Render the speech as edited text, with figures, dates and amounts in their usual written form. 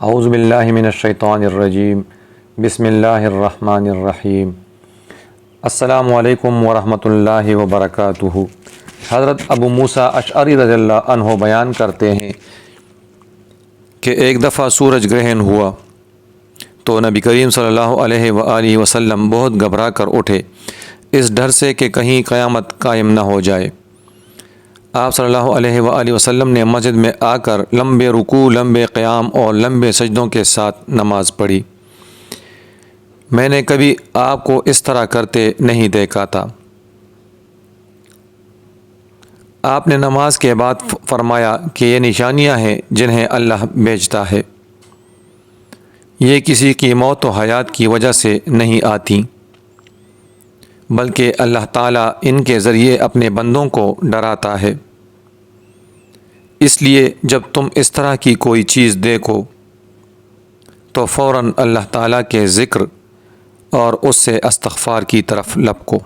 اعوذ باللہ من الشیطان الرجیم بسم اللہ الرحمن الرحیم السلام علیکم ورحمۃ اللہ وبرکاتہ۔ حضرت ابو موسیٰ اشعری رضی اللہ عنہ بیان کرتے ہیں کہ ایک دفعہ سورج گرہن ہوا تو نبی کریم صلی اللہ علیہ وآلہ وسلم بہت گھبرا کر اٹھے، اس ڈر سے کہ کہیں قیامت قائم نہ ہو جائے۔ آپ صلی اللہ علیہ وآلہ وسلم نے مسجد میں آ کر لمبے رکوع، لمبے قیام اور لمبے سجدوں کے ساتھ نماز پڑھی۔ میں نے کبھی آپ کو اس طرح کرتے نہیں دیکھا تھا۔ آپ نے نماز کے بعد فرمایا کہ یہ نشانیاں ہیں جنہیں اللہ بھیجتا ہے، یہ کسی کی موت و حیات کی وجہ سے نہیں آتی، بلکہ اللہ تعالیٰ ان کے ذریعے اپنے بندوں کو ڈراتا ہے۔ اس لیے جب تم اس طرح کی کوئی چیز دیکھو تو فوراً اللہ تعالیٰ کے ذکر اور اس سے استغفار کی طرف لپکو۔